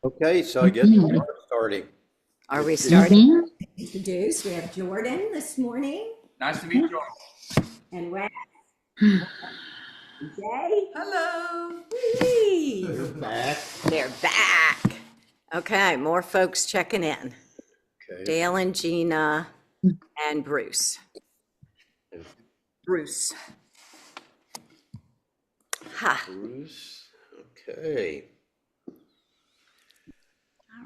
Okay, so I guess we are starting. Are we starting? Mhm. Introduce. We have Jordan this morning Nice to meet you all. and Wes. Jay. Hello. Whee! We're back. They're back. Okay, more folks checking in. Okay. Dale and Gina and Bruce. Bruce. Ha. Bruce. Okay. All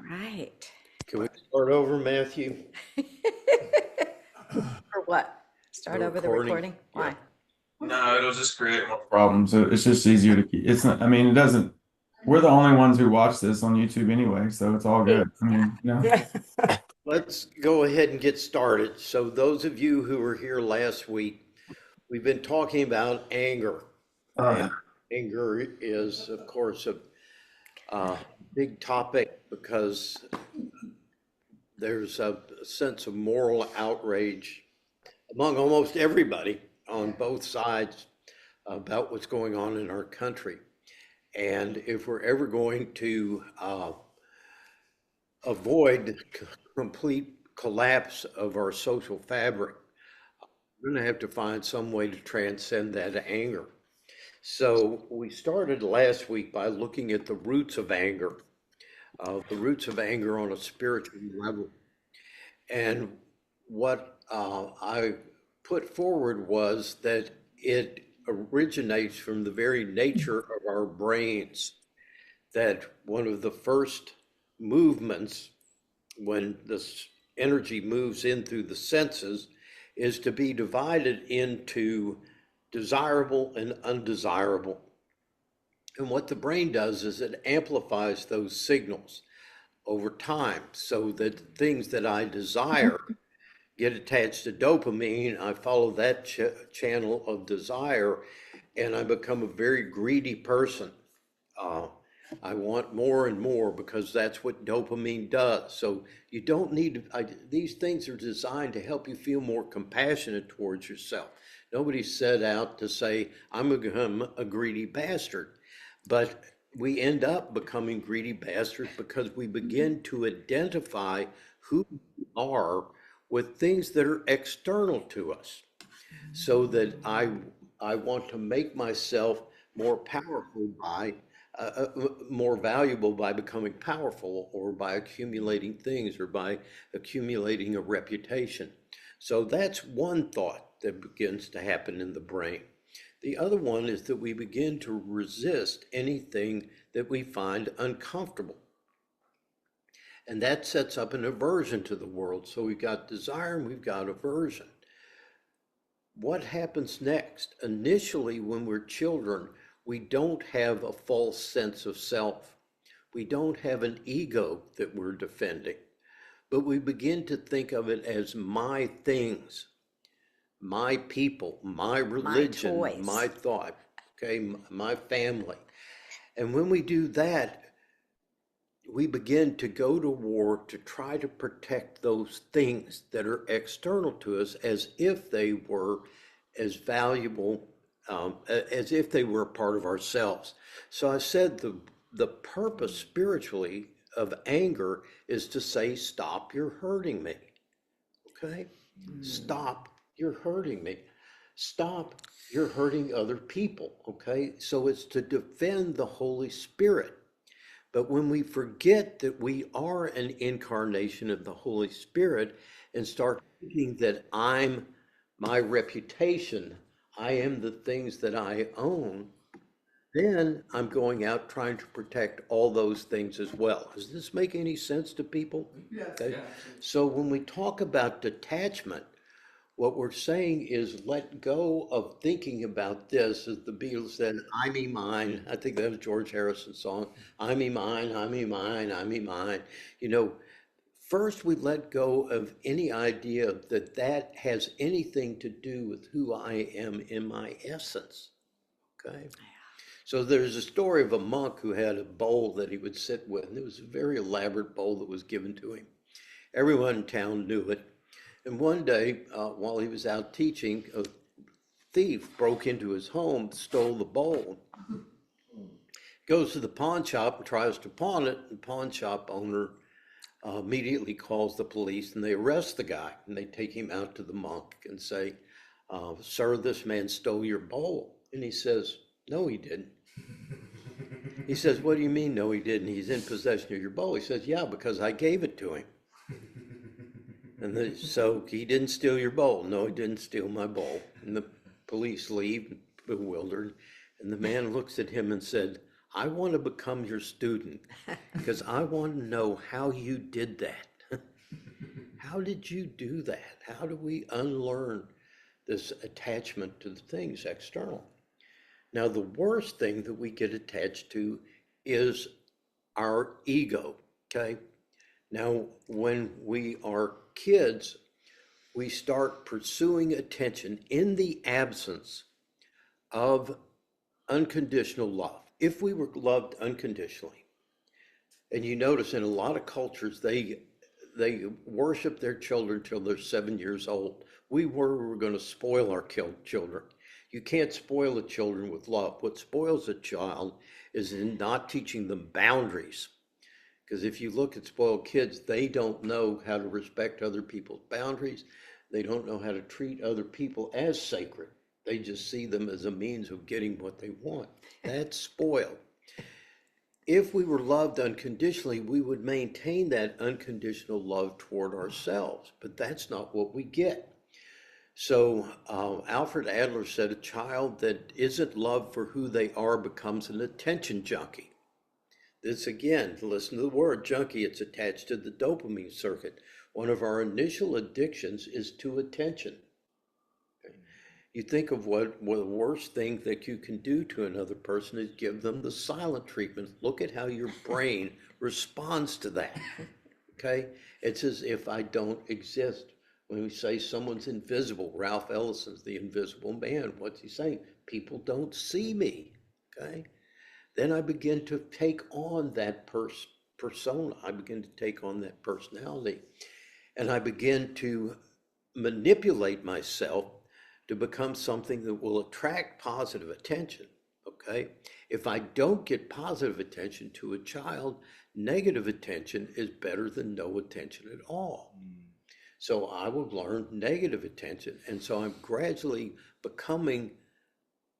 right. Can we start over, Matthew? For what? Start The over the recording. recording? Why? No, it'll just create more. Problem. So it's just easier to keep. It's not, I mean, it doesn't, we're the only ones who watch this on YouTube anyway, so it's all good. I mean, you know. Let's go ahead and get started. So those of you who were here last week, we've been talking about anger. And anger is, of course, a big topic because there's a sense of moral outrage among almost everybody on both sides about what's going on in our country. And if we're ever going to avoid complete collapse of our social fabric, we're going to have to find some way to transcend that anger. So we started last week by looking at the roots of anger on a spiritual level. And what I put forward was that it originates from the very nature of our brains, that one of the first movements when this energy moves in through the senses is to be divided into desirable and undesirable. And what the brain does is it amplifies those signals over time so that things that I desire get attached to dopamine. I follow that channel of desire and I become a very greedy person. I want more and more because that's what dopamine does. So you don't need to, these things are designed to help you feel more compassionate towards yourself. Nobody set out to say, I'm a greedy bastard. But we end up becoming greedy bastards because we begin to identify who we are with things that are external to us. So that I want to make myself more powerful by more valuable by becoming powerful or by accumulating things or by accumulating a reputation. So that's one thought that begins to happen in the brain. The other one is that we begin to resist anything that we find uncomfortable. And that sets up an aversion to the world. So we've got desire and we've got aversion. What happens next? Initially, when we're children, we don't have a false sense of self. We don't have an ego that we're defending, but we begin to think of it as my things, my people, my religion, my thought, okay, my family. And when we do that, we begin to go to war to try to protect those things that are external to us as if they were as valuable as if they were a part of ourselves. So I said the purpose spiritually of anger is to say, stop, you're hurting me. Okay? Stop, you're hurting me. Stop, you're hurting other people. Okay? So it's to defend the Holy Spirit. But when we forget that we are an incarnation of the Holy Spirit and start thinking that I'm my reputation, I am the things that I own, then I'm going out trying to protect all those things as well. Does this make any sense to people? Yes. Okay. So when we talk about detachment, what we're saying is let go of thinking about this, as the Beatles said, I me mine. I think that was George Harrison's song. I me mine, I me mine, I me mine. You know, first we let go of any idea that that has anything to do with who I am in my essence. Okay. So there's a story of a monk who had a bowl that he would sit with. And it was a very elaborate bowl that was given to him. Everyone in town knew it. And one day, while he was out teaching, a thief broke into his home, stole the bowl. Goes to the pawn shop and tries to pawn it. And the pawn shop owner immediately calls the police and they arrest the guy and they take him out to the monk and say, sir, this man stole your bowl. And he says, no, he didn't. He says, what do you mean, no, he didn't? He's in possession of your bowl. He says, yeah, because I gave it to him. And so he didn't steal your bowl. No, he didn't steal my bowl. And the police leave bewildered. And the man looks at him and said, I want to become your student because I want to know how you did that. How did you do that? How do we unlearn this attachment to the things external? Now, the worst thing that we get attached to is our ego, okay? Now, when we are kids, we start pursuing attention in the absence of unconditional love. If we were loved unconditionally, and you notice in a lot of cultures, they worship their children till they're 7 years old. We were going to spoil our children. You can't spoil the children with love. What spoils a child is in not teaching them boundaries. Because if you look at spoiled kids, they don't know how to respect other people's boundaries. They don't know how to treat other people as sacred. They just see them as a means of getting what they want. That's spoiled. If we were loved unconditionally, we would maintain that unconditional love toward ourselves, but that's not what we get. So Alfred Adler said a child that isn't loved for who they are becomes an attention junkie. This again, listen to the word junkie, it's attached to the dopamine circuit. One of our initial addictions is to attention. You think of what the worst thing that you can do to another person is give them the silent treatment. Look at how your brain responds to that, okay? It's as if I don't exist. When we say someone's invisible, Ralph Ellison's The Invisible Man, what's he saying? People don't see me, okay? Then I begin to take on that persona. I begin to take on that personality. And I begin to manipulate myself to become something that will attract positive attention, okay? If I don't get positive attention to a child, negative attention is better than no attention at all. So I will learn negative attention. And so I'm gradually becoming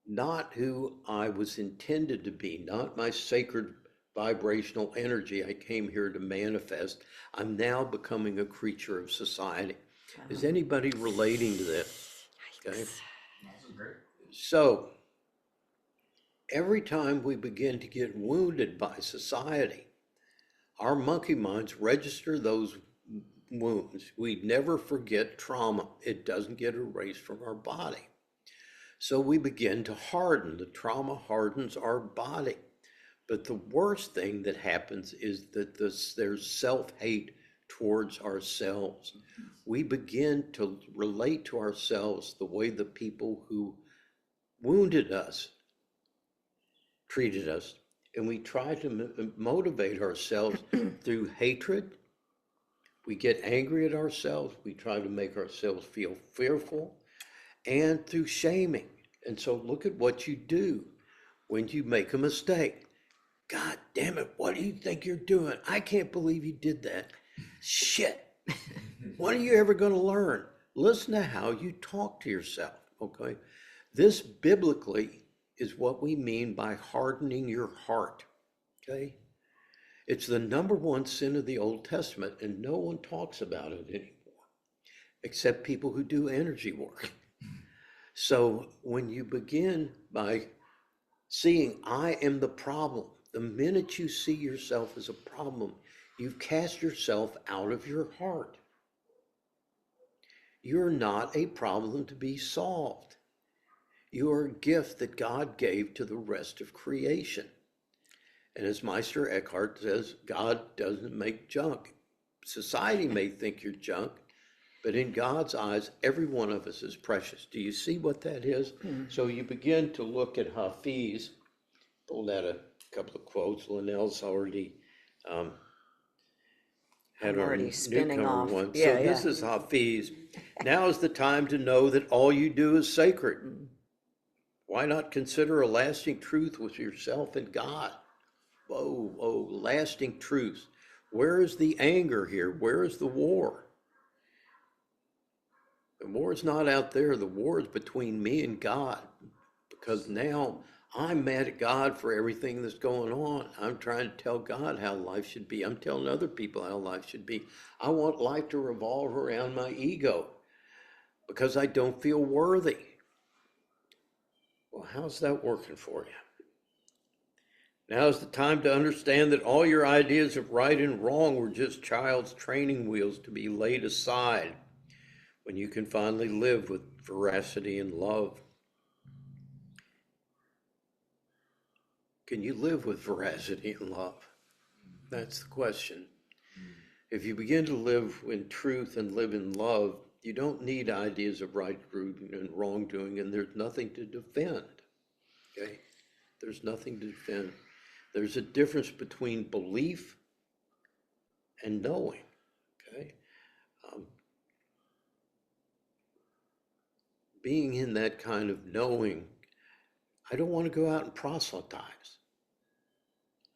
not who I was intended to be, not my sacred vibrational energy I came here to manifest. I'm now becoming a creature of society. Is anybody relating to this? Okay. So every time we begin to get wounded by society, our monkey minds register those wounds. We never forget trauma. It doesn't get erased from our body. So we begin to harden. The trauma hardens our body. But the worst thing that happens is that there's self-hate towards ourselves. We begin to relate to ourselves the way the people who wounded us treated us. And we try to motivate ourselves through hatred. We get angry at ourselves. We try to make ourselves feel fearful, and through shaming. And so look at what you do when you make a mistake. God damn it, what do you think you're doing? I can't believe you did that. Shit. When are you ever going to learn? Listen to how you talk to yourself, okay? This biblically is what we mean by hardening your heart, okay? It's the number one sin of the Old Testament, and no one talks about it anymore, except people who do energy work. So when you begin by seeing, I am the problem, the minute you see yourself as a problem, you've cast yourself out of your heart. You're not a problem to be solved. You are a gift that God gave to the rest of creation. And as Meister Eckhart says, God doesn't make junk. Society may think you're junk, but in God's eyes, every one of us is precious. Do you see what that is? So you begin to look at Hafiz. Pulled out a couple of quotes. Linnell's already had our spinning newcomer off. one. Yeah, So this is Hafiz. Now is the time to know that all you do is sacred. Why not consider a lasting truth with yourself and God? lasting truths. Where is the anger here? Where is the war? The war is not out there. The war is between me and God, because now I'm mad at God for everything that's going on. I'm trying to tell God how life should be. I'm telling other people how life should be. I want life to revolve around my ego because I don't feel worthy. Well, how's that working for you? Now is the time to understand that all your ideas of right and wrong were just child's training wheels to be laid aside when you can finally live with veracity and love. Can you live with veracity and love? That's the question. If you begin to live in truth and live in love, you don't need ideas of right and wrongdoing, and there's nothing to defend. Okay? There's nothing to defend. There's a difference between belief and knowing. Okay? Being in that kind of knowing, I don't want to go out and proselytize.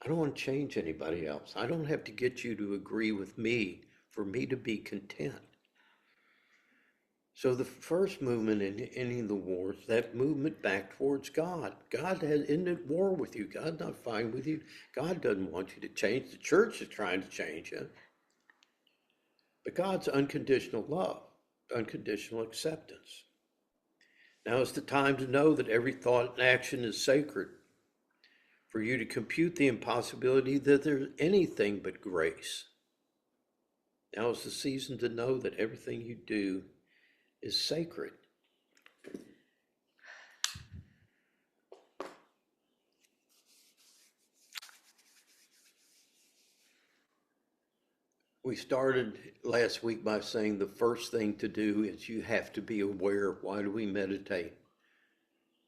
I don't want to change anybody else. I don't have to get you to agree with me for me to be content. So the first movement in any of the wars, that movement back towards God. God isn't at war with you. God's not fighting with you. God doesn't want you to change. The church is trying to change you. But God's unconditional love, unconditional acceptance. Now is the time to know that every thought and action is sacred. For you to compute the impossibility that there's anything but grace. Now is the season to know that everything you do is sacred. We started last week by saying the first thing to do is you have to be aware. Why do we meditate?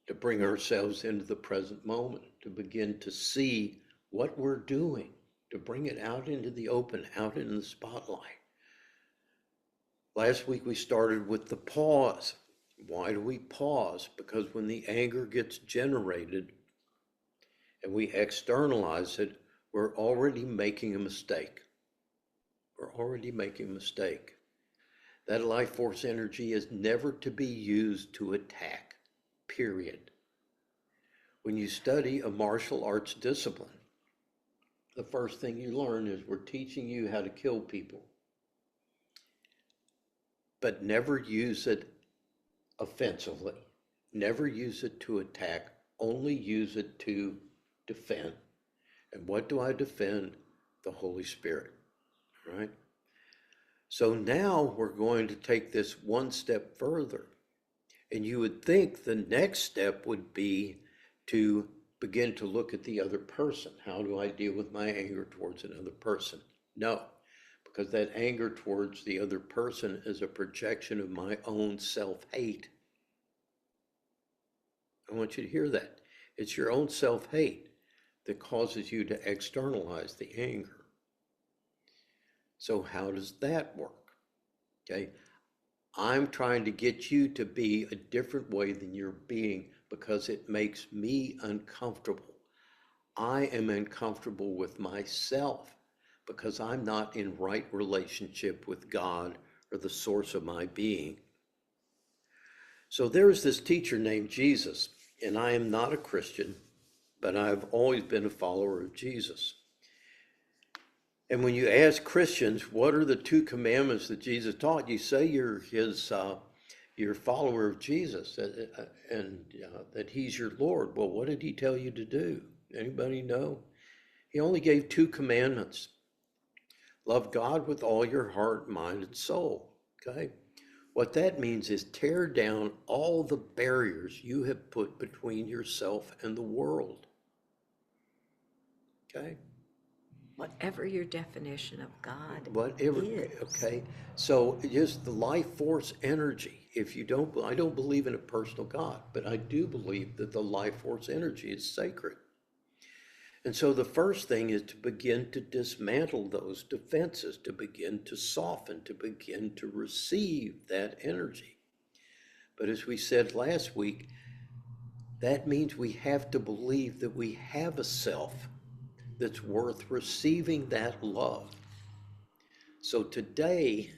To bring ourselves into the present moment, to begin to see what we're doing, to bring it out into the open, out in the spotlight. Last week we started with the pause. Why do we pause? Because when the anger gets generated and we externalize it, we're already making a mistake. We're already making a mistake. That life force energy is never to be used to attack. Period. When you study a martial arts discipline, the first thing you learn is we're teaching you how to kill people, but never use it offensively. Never use it to attack, only use it to defend. And what do I defend? The Holy Spirit, right? So now we're going to take this one step further. And you would think the next step would be to begin to look at the other person. How do I deal with my anger towards another person? No, because that anger towards the other person is a projection of my own self-hate. I want you to hear that. It's your own self-hate that causes you to externalize the anger. So how does that work? Okay. I'm trying to get you to be a different way than you're being because it makes me uncomfortable. I am uncomfortable with myself because I'm not in right relationship with God or the source of my being. So there's this teacher named Jesus, and I am not a Christian, but I've always been a follower of Jesus. And when you ask Christians, what are the 2 commandments that Jesus taught? You say you're a follower of Jesus and that he's your Lord. Well, what did he tell you to do? Anybody know? He only gave 2 commandments. Love God with all your heart, mind, and soul. Okay? What that means is tear down all the barriers you have put between yourself and the world. Okay? Whatever your definition of God Whatever, is. okay? So just the life force energy. I don't believe in a personal God, but I do believe that the life force energy is sacred. And so the first thing is to begin to dismantle those defenses, to begin to soften, to begin to receive that energy. But as we said last week, that means we have to believe that we have a self that's worth receiving that love. So today,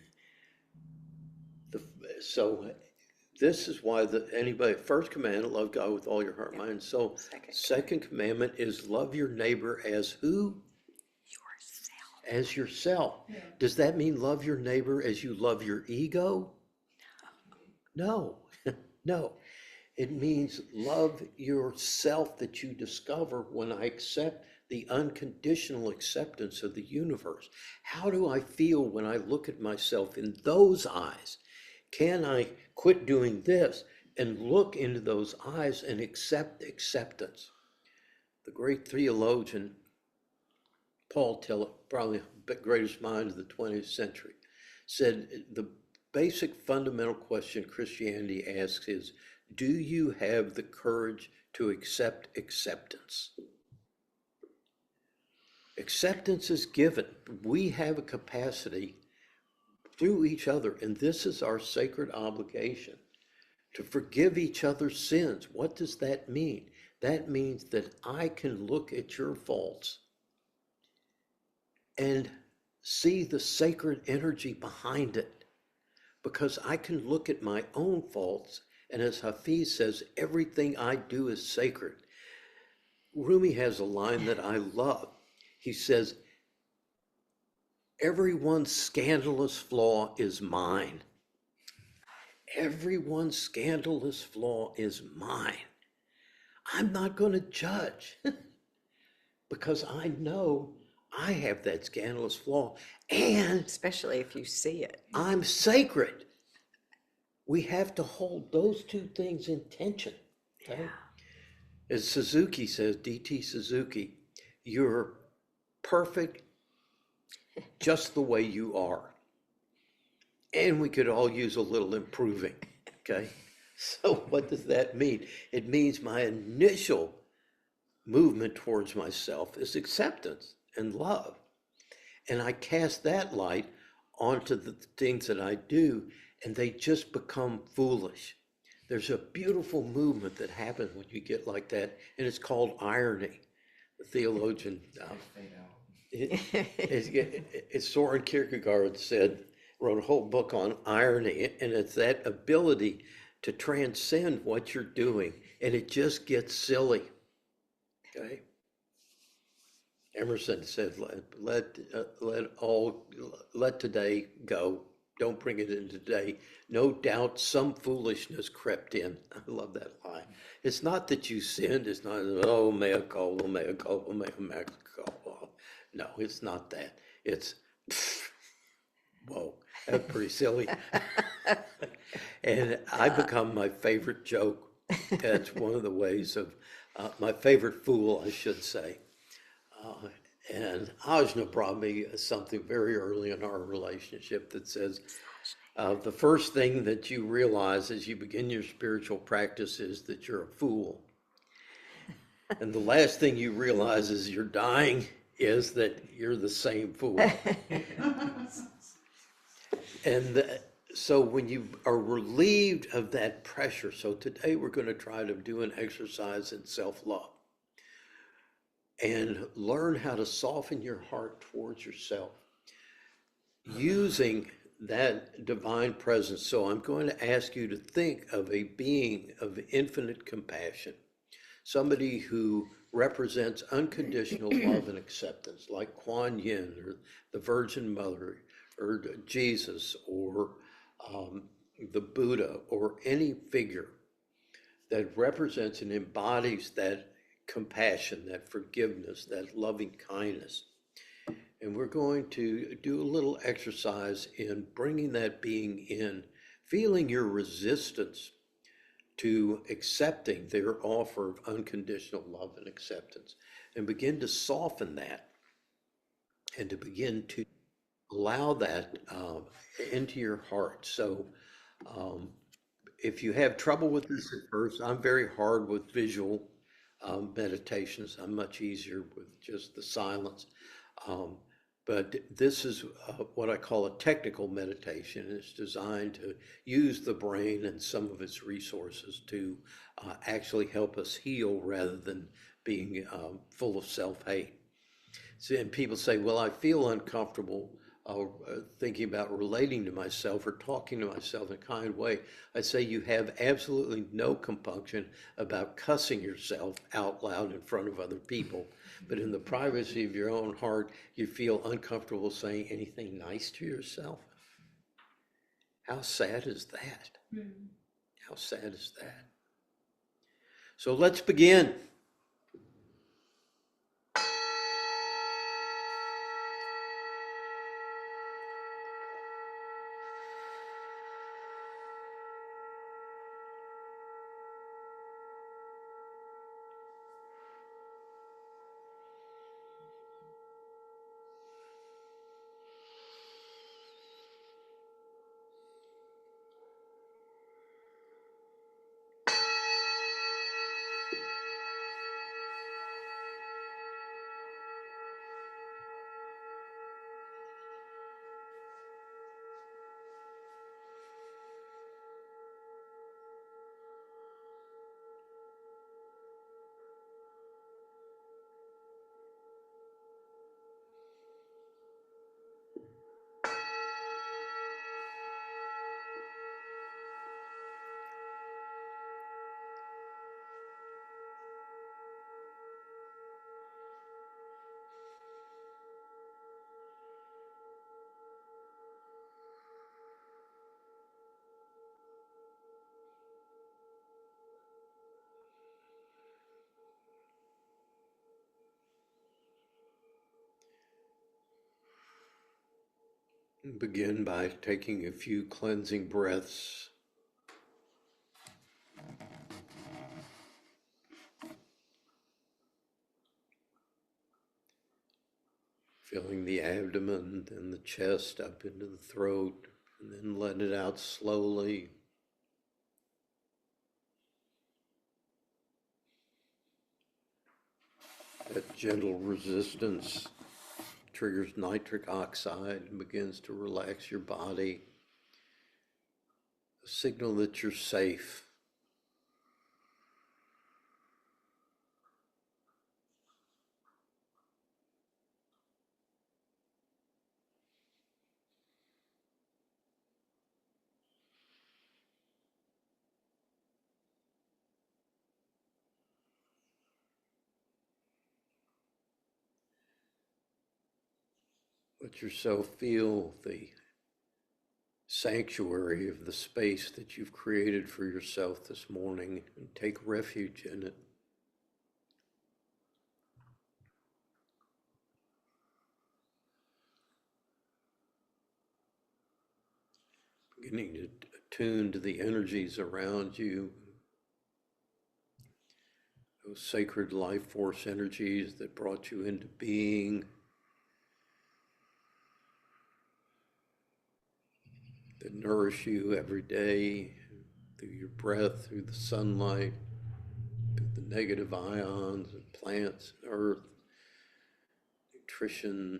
so this is why anybody, first commandment, love God with all your heart, mind, and soul. Second commandment is love your neighbor as who? Yourself. As yourself. Does that mean love your neighbor as you love your ego? No, no. It means love yourself that you discover when I accept the unconditional acceptance of the universe. How do I feel when I look at myself in those eyes? Can I quit doing this and look into those eyes and accept acceptance? The great theologian, Paul Tillich, probably the greatest mind of the 20th century, said the basic fundamental question Christianity asks is, do you have the courage to accept acceptance? Acceptance is given. We have a capacity through each other, and this is our sacred obligation to forgive each other's sins. What does that mean? That means that I can look at your faults and see the sacred energy behind it, because I can look at my own faults, and as Hafiz says, everything I do is sacred. Rumi has a line that I love. He says, everyone's scandalous flaw is mine. Everyone's scandalous flaw is mine. I'm not going to judge because I know I have that scandalous flaw, and Especially if you see it. I'm sacred. We have to hold those two things in tension. Okay? As Suzuki says, D.T. Suzuki, you're perfect just the way you are. And we could all use a little improving, okay? So what does that mean? It means my initial movement towards myself is acceptance and love. And I cast that light onto the things that I do, and they just become foolish. There's a beautiful movement that happens when you get like that, and it's called irony. The theologian, Soren Kierkegaard wrote a whole book on irony, and it's that ability to transcend what you're doing, and it just gets silly. Okay. Emerson said, let today go. Don't bring it in today. No doubt some foolishness crept in. I love that line. It's not that you sinned. It's not, oh, mea culpa, mea culpa, mea culpa. No, it's not that. It's, whoa, that's pretty silly. And I become my favorite joke. That's one of the ways of, my favorite fool, I should say. And Ajna brought me something very early in our relationship that says, the first thing that you realize as you begin your spiritual practice is that you're a fool. And the last thing you realize as you're dying is that you're the same fool. And so when you are relieved of that pressure, so today we're going to try to do an exercise in self-love and learn how to soften your heart towards yourself using that divine presence. So I'm going to ask you to think of a being of infinite compassion, somebody who represents unconditional love and acceptance, like Kuan Yin or the Virgin Mother or Jesus or the Buddha, or any figure that represents and embodies that compassion, that forgiveness, that loving kindness. And we're going to do a little exercise in bringing that being in, feeling your resistance to accepting their offer of unconditional love and acceptance, and begin to soften that and to begin to allow that into your heart. So if you have trouble with this at first, I'm very hard with visual meditations. I'm much easier with just the silence. But this is what I call a technical meditation. It's designed to use the brain and some of its resources to actually help us heal rather than being full of self-hate. So, and people say, well, I feel uncomfortable thinking about relating to myself or talking to myself in a kind way. I say you have absolutely no compunction about cussing yourself out loud in front of other people. But in the privacy of your own heart, you feel uncomfortable saying anything nice to yourself. How sad is that? How sad is that? So let's begin. Begin by taking a few cleansing breaths. Filling the abdomen, then the chest up into the throat, and then let it out slowly. That gentle resistance triggers nitric oxide and begins to relax your body. A signal that you're safe. Let yourself feel the sanctuary of the space that you've created for yourself this morning and take refuge in it. Beginning to attune to the energies around you, those sacred life force energies that brought you into being, that nourish you every day through your breath, through the sunlight, through the negative ions and plants and earth, nutrition.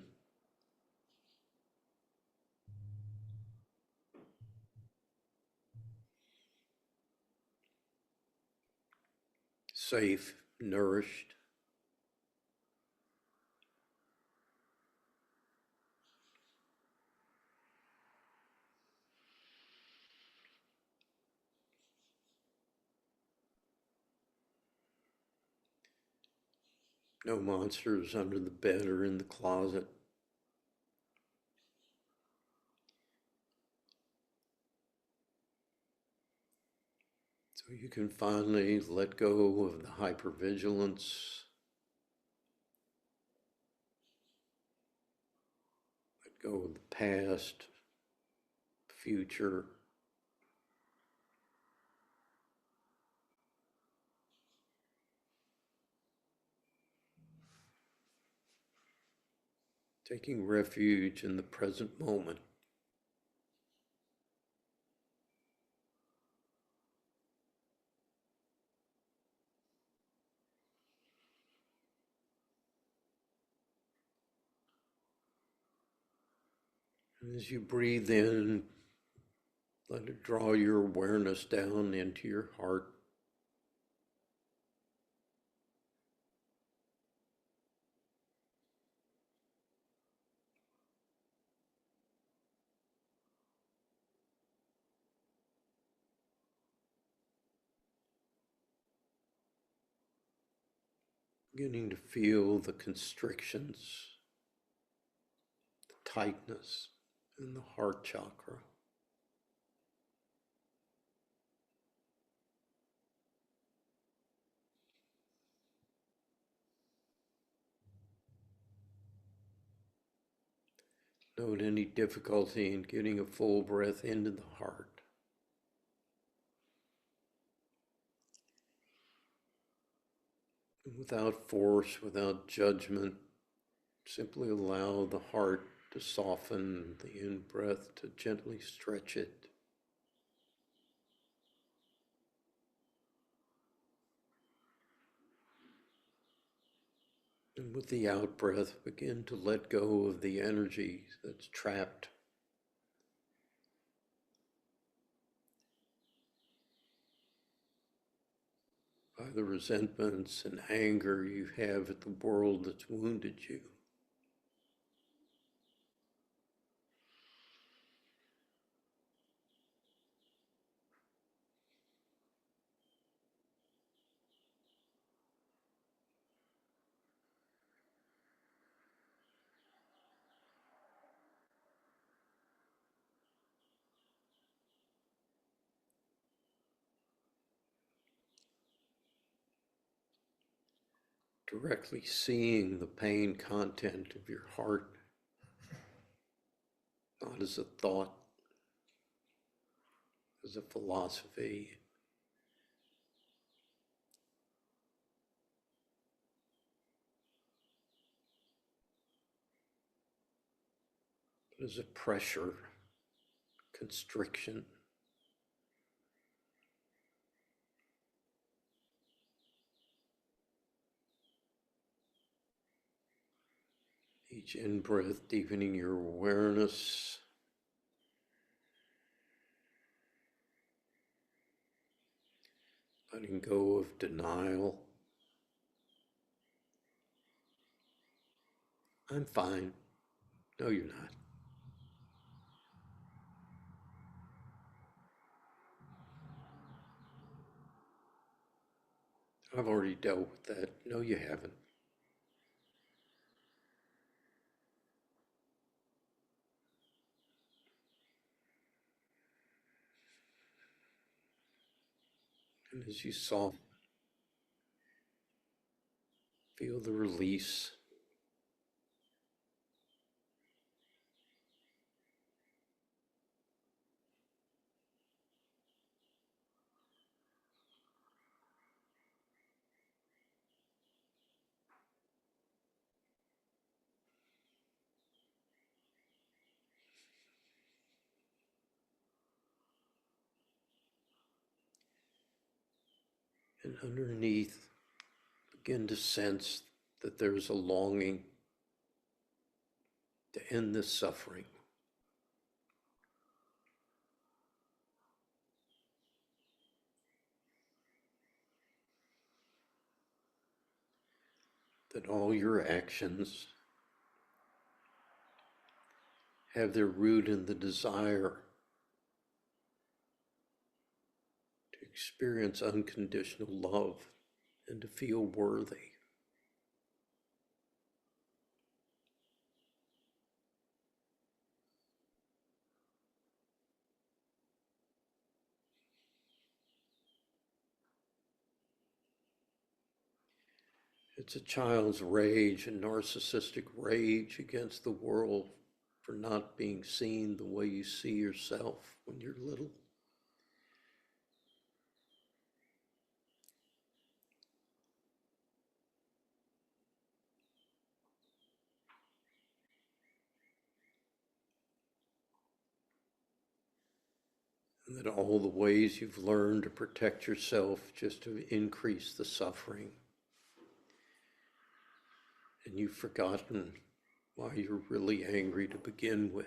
Safe, nourished. No monsters under the bed or in the closet. So you can finally let go of the hypervigilance. Let go of the past, future. Taking refuge in the present moment. And as you breathe in, let it draw your awareness down into your heart. beginning to feel the constrictions, the tightness in the heart chakra. Note any difficulty in getting a full breath into the heart. Without force, without judgment, simply allow the heart to soften, the in-breath to gently stretch it. And with the out-breath, begin to let go of the energy that's trapped. By the resentments and anger you have at the world that's wounded you. Directly seeing the pain content of your heart, not as a thought, as a philosophy, but as a pressure, constriction. Each in-breath deepening your awareness. Letting go of denial. I'm fine. No, you're not. I've already dealt with that. No, you haven't. And as you soften, feel the release. And underneath, begin to sense that there's a longing to end this suffering. That all your actions have their root in the desire to experience unconditional love and to feel worthy. It's a child's rage and narcissistic rage against the world for not being seen the way you see yourself when you're little. And that all the ways you've learned to protect yourself just to increase the suffering. And you've forgotten why you're really angry to begin with.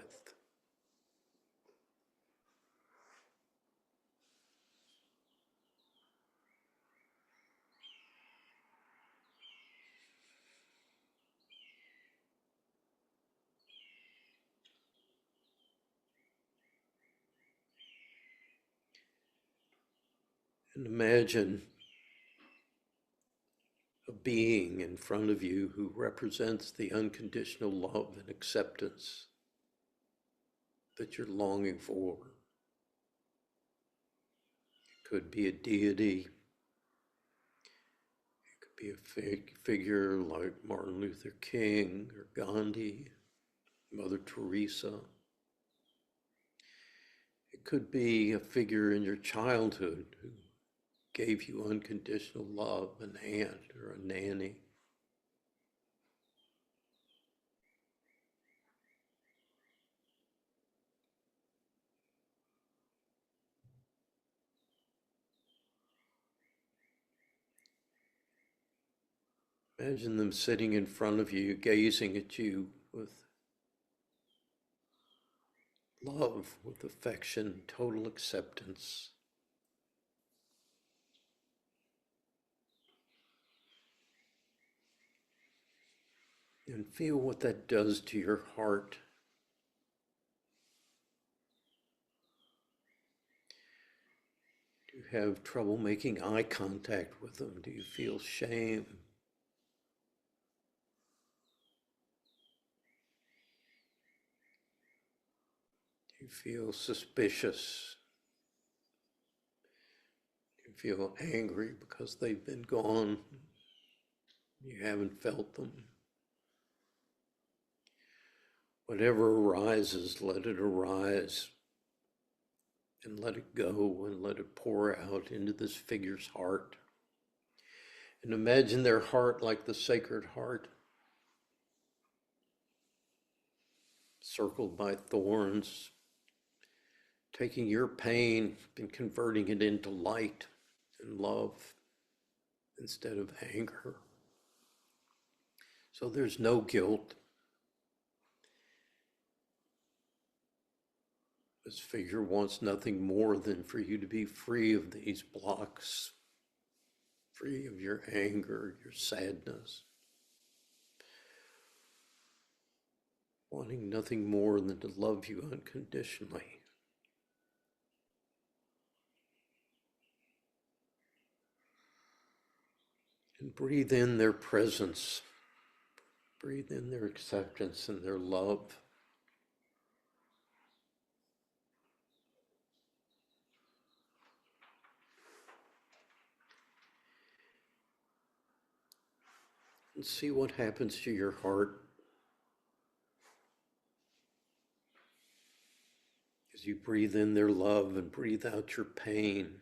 And imagine a being in front of you who represents the unconditional love and acceptance that you're longing for. It could be a deity. It could be a figure like Martin Luther King or Gandhi, Mother Teresa. It could be a figure in your childhood who gave you unconditional love, an aunt or a nanny. Imagine them sitting in front of you, gazing at you with love, with affection, total acceptance. And feel what that does to your heart. Do you have trouble making eye contact with them? Do you feel shame? Do you feel suspicious? Do you feel angry because they've been gone? You haven't felt them. Whatever arises, let it arise. And let it go and let it pour out into this figure's heart. And imagine their heart like the Sacred Heart, circled by thorns, taking your pain and converting it into light and love instead of anger. So there's no guilt. This figure wants nothing more than for you to be free of these blocks, free of your anger, your sadness, wanting nothing more than to love you unconditionally. And breathe in their presence, breathe in their acceptance and their love. And see what happens to your heart as you breathe in their love and breathe out your pain.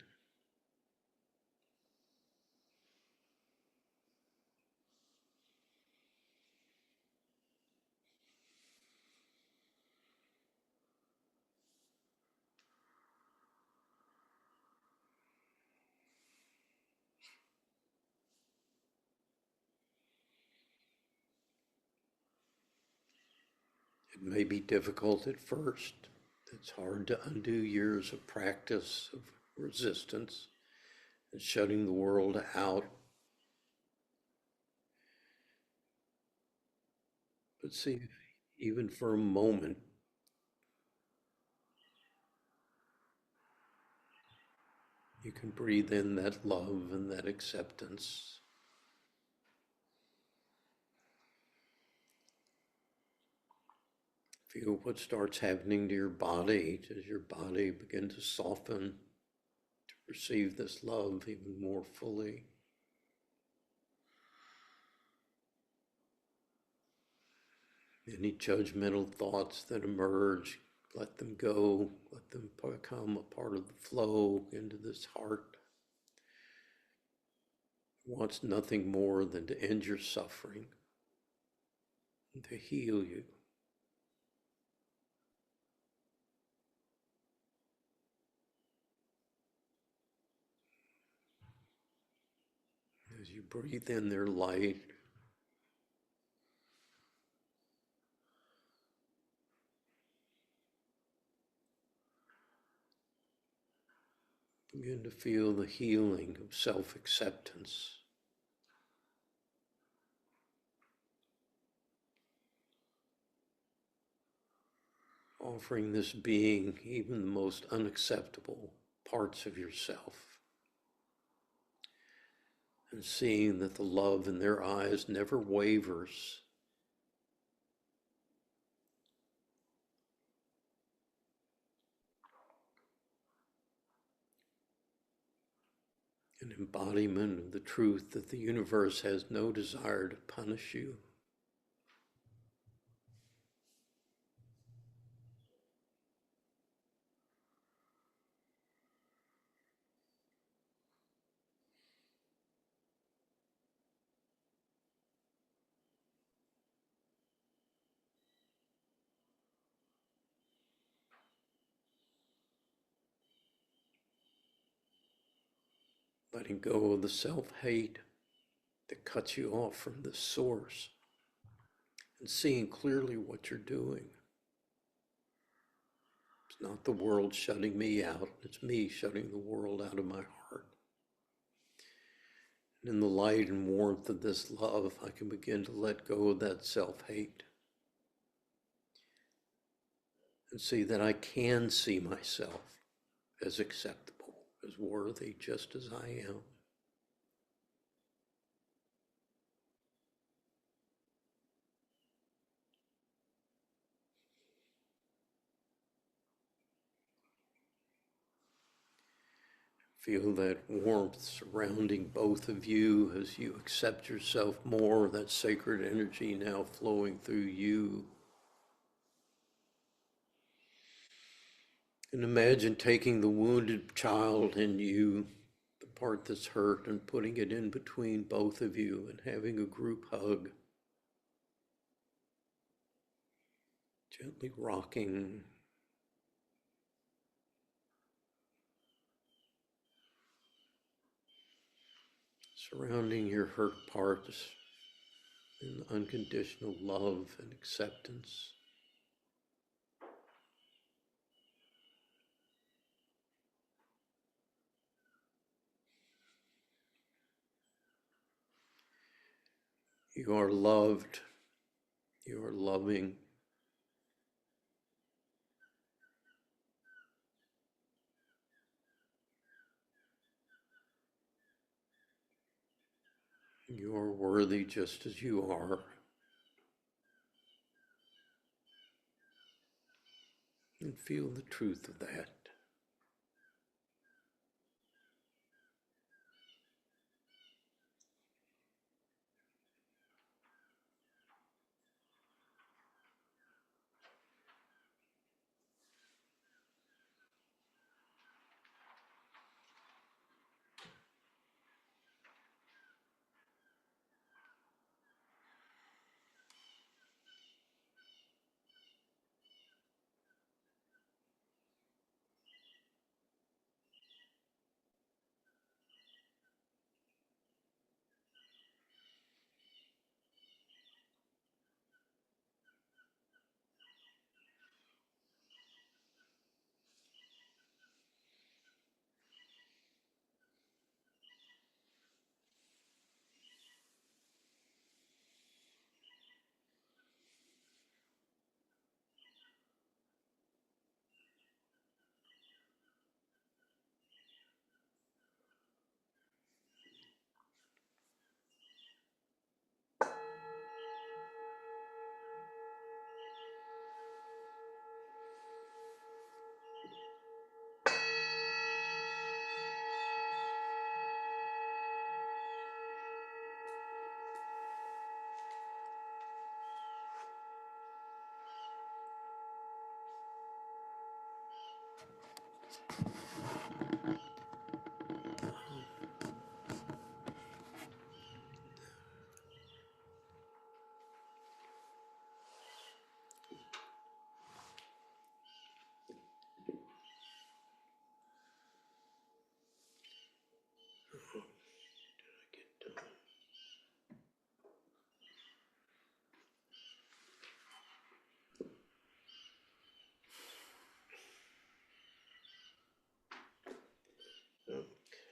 It may be difficult at first. It's hard to undo years of practice of resistance and shutting the world out. But see, even for a moment, you can breathe in that love and that acceptance. Feel what starts happening to your body. Does your body begin to soften to receive this love even more fully? Any judgmental thoughts that emerge, let them go, let them become a part of the flow into this heart. It wants nothing more than to end your suffering and to heal you. As you breathe in their light, begin to feel the healing of self-acceptance. Offering this being even the most unacceptable parts of yourself. and seeing that the love in their eyes never wavers. An embodiment of the truth that the universe has no desire to punish you. Letting go of the self-hate that cuts you off from the source, and seeing clearly what you're doing. It's not the world shutting me out, it's me shutting the world out of my heart. And in the light and warmth of this love, I can begin to let go of that self-hate and see that I can see myself as acceptable, as worthy, just as I am. Feel that warmth surrounding both of you as you accept yourself more, that sacred energy now flowing through you. And imagine taking the wounded child in you, the part that's hurt, and putting it in between both of you and having a group hug. Gently rocking. Surrounding your hurt parts in unconditional love and acceptance. You are loved. You are loving. You are worthy just as you are. And feel the truth of that.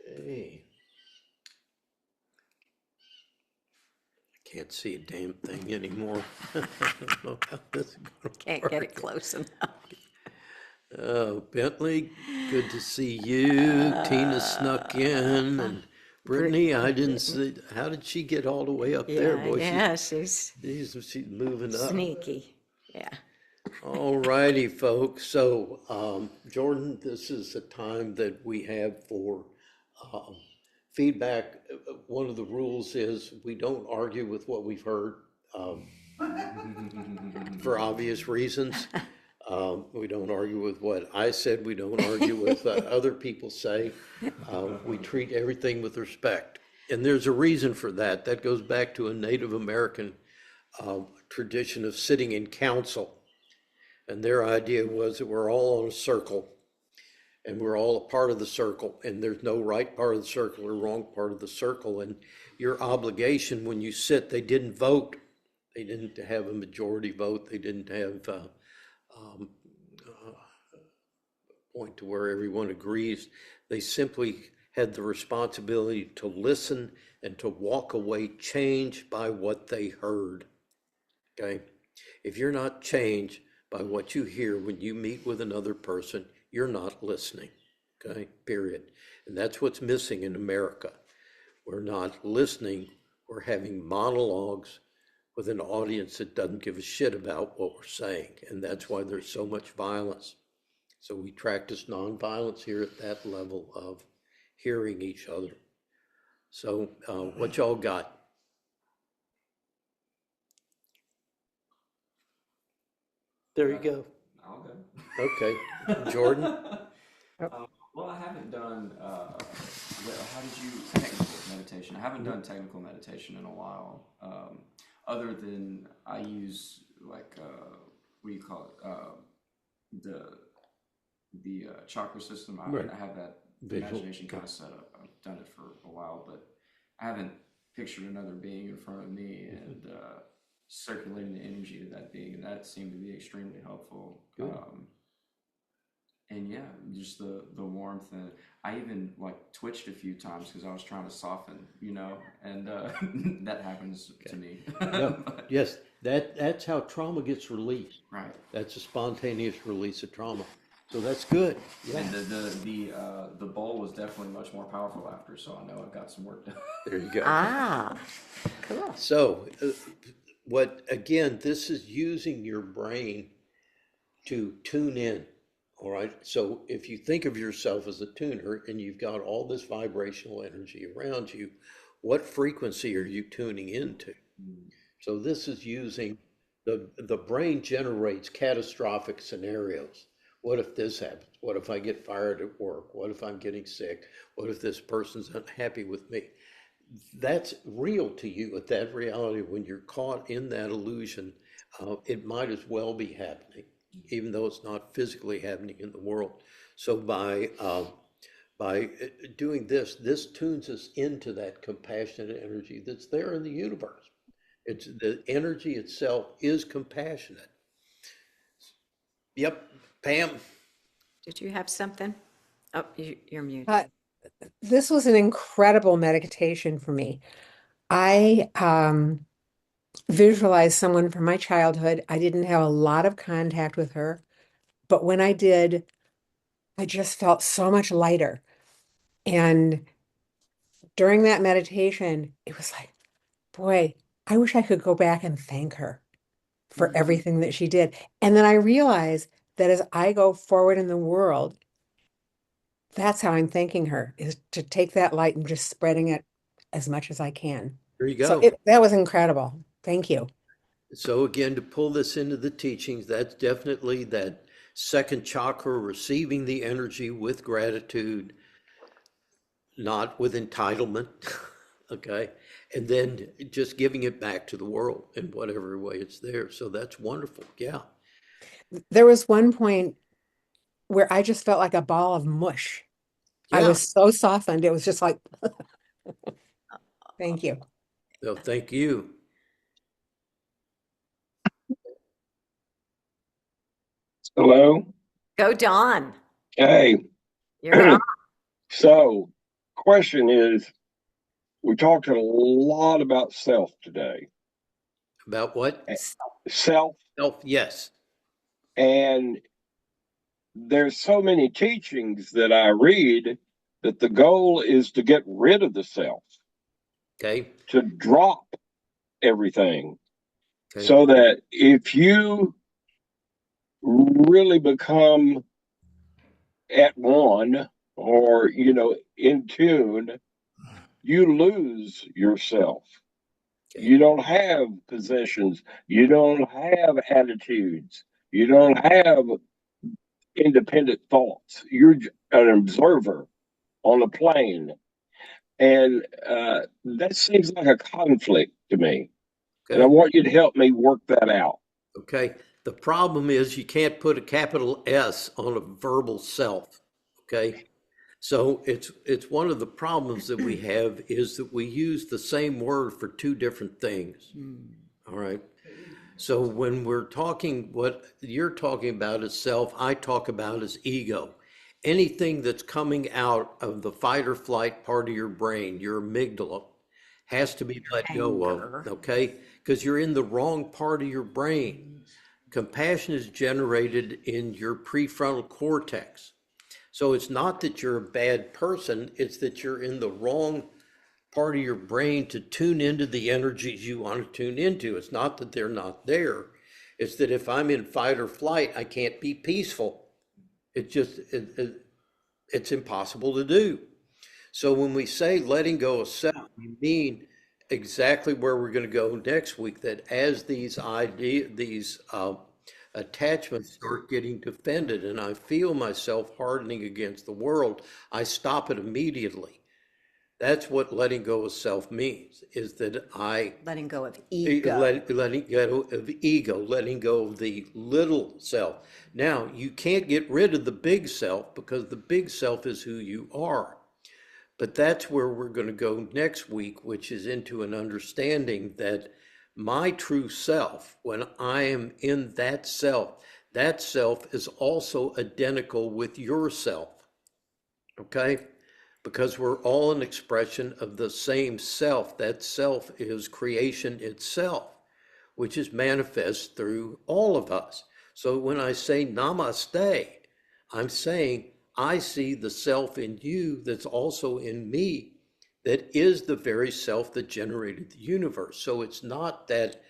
Okay. I can't see a damn thing anymore. I don't know how this is going to Can't get it close enough. Oh, Bentley, good to see you. Tina snuck in, and Brittany, I didn't see, how did she get all the way up there, boy? Yeah, she's She's moving up. sneaky. Yeah. All righty, folks. So, Jordan, this is a time that we have for feedback. One of the rules is we don't argue with what we've heard for obvious reasons. We don't argue with what I said. We don't argue with other people say. We treat everything with respect. And there's a reason for that. That goes back to a Native American tradition of sitting in council. And their idea was that we're all on a circle and we're all a part of the circle, and there's no right part of the circle or wrong part of the circle. And your obligation when you sit, they didn't vote. They didn't have a majority vote. They didn't have a point to where everyone agrees. They simply had the responsibility to listen and to walk away changed by what they heard. Okay? If you're not changed by what you hear when you meet with another person, you're not listening. Okay? Period. And that's what's missing in America. We're not listening. We're having monologues with an audience that doesn't give a shit about what we're saying. And that's why there's so much violence. So we practice nonviolence here at that level of hearing each other. So what y'all got? There you go. All good. Okay. Jordan? Well, I haven't done, how did you, technical meditation. I haven't done technical meditation in a while. Other than I use like, what do you call it? The chakra system. Right. I have that Visual. imagination kind of set up. I've done it for a while, but I haven't pictured another being in front of me and circulating the energy to that being, and that seemed to be extremely helpful. Good. And yeah, just the warmth, and I even like twitched a few times because I was trying to soften, and that happens to me. No, yes, that's how trauma gets released. Right. That's a spontaneous release of trauma. So that's good. Yeah. And the bowl was definitely much more powerful after, so I know I've got some work done. There you go. Ah, cool. So again, this is using your brain to tune in. All right. So if you think of yourself as a tuner and you've got all this vibrational energy around you, what frequency are you tuning into? So this is using the brain generates catastrophic scenarios. What if this happens? What if I get fired at work? What if I'm getting sick? What if this person's unhappy with me? That's real to you at that reality. When you're caught in that illusion, it might as well be happening, even though it's not physically happening in the world. So by doing this tunes us into that compassionate energy that's there in the universe. It's the energy itself is compassionate. Yep, Pam. Did you have something? Oh, you're muted. This was an incredible meditation for me. I visualized someone from my childhood. I didn't have a lot of contact with her, but when I did, I just felt so much lighter. And during that meditation, it was like, boy, I wish I could go back and thank her for everything that she did. And then I realized that as I go forward in the world, that's how I'm thanking her, is to take that light and just spreading it as much as I can. There you go. So that was incredible. Thank you. So again, to pull this into the teachings, that's definitely that second chakra, receiving the energy with gratitude, not with entitlement, okay? And then just giving it back to the world in whatever way it's there. So that's wonderful. Yeah. There was one point where I just felt like a ball of mush. I Yeah. was so softened. It was just like, thank you. So thank you. Hello. Go, Dawn. Hey. You're on. So, question is, we talked a lot about self today. About what? Self, Self, yes. and there's so many teachings that I read that the goal is to get rid of the self, Okay. to drop everything, Okay. so that if you really become at one, or, in tune, you lose yourself. Okay. You don't have possessions. You don't have attitudes. You don't have independent thoughts. You're an observer on a plane. And that seems like a conflict to me. And I Okay. want you to help me work that out. Okay. The problem is you can't put a capital S on a verbal self. Okay. So it's one of the problems that we have is that we use the same word for two different things. All right. So when we're talking, what you're talking about is self, I talk about is ego. Anything that's coming out of the fight or flight part of your brain, your amygdala, has to be let go Anger. of, okay? Because you're in the wrong part of your brain. Compassion is generated in your prefrontal cortex. So it's not that you're a bad person, it's that you're in the wrong part of your brain to tune into the energies you want to tune into. It's not that they're not there. It's that if I'm in fight or flight, I can't be peaceful. It's impossible to do. So when we say letting go of self, we mean exactly where we're going to go next week. That as these attachments start getting defended, and I feel myself hardening against the world, I stop it immediately. That's what letting go of self means, is that I Letting go of ego. letting go of ego, letting go of the little self. Now, you can't get rid of the big self because the big self is who you are. But that's where we're going to go next week, which is into an understanding that my true self, when I am in that self is also identical with yourself. Okay? Because we're all an expression of the same self. That self is creation itself, which is manifest through all of us. So when I say namaste, I'm saying I see the self in you that's also in me, that is the very self that generated the universe. So it's not that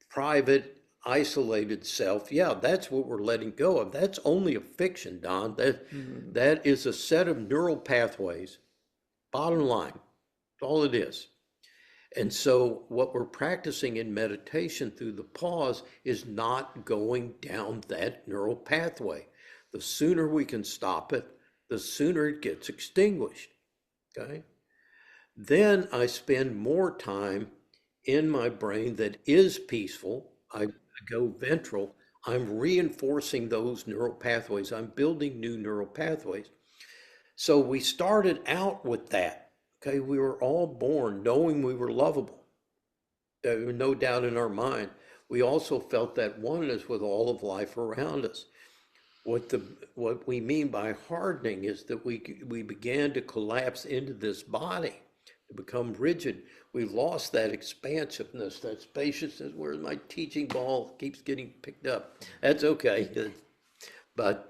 private, isolated self. Yeah, that's what we're letting go of. That's only a fiction, Don. That is a set of neural pathways. Bottom line, that's all it is. And so what we're practicing in meditation through the pause is not going down that neural pathway. The sooner we can stop it, the sooner it gets extinguished. Okay? Then I spend more time in my brain that is peaceful. I go ventral. I'm reinforcing those neural pathways. I'm building new neural pathways. So we started out with that. Okay, we were all born knowing we were lovable. There was no doubt in our mind. We also felt that oneness with all of life around us. What we mean by hardening is that we began to collapse into this body, to become rigid. We lost that expansiveness, that spaciousness. Where's my teaching ball? Keeps getting picked up. That's okay. But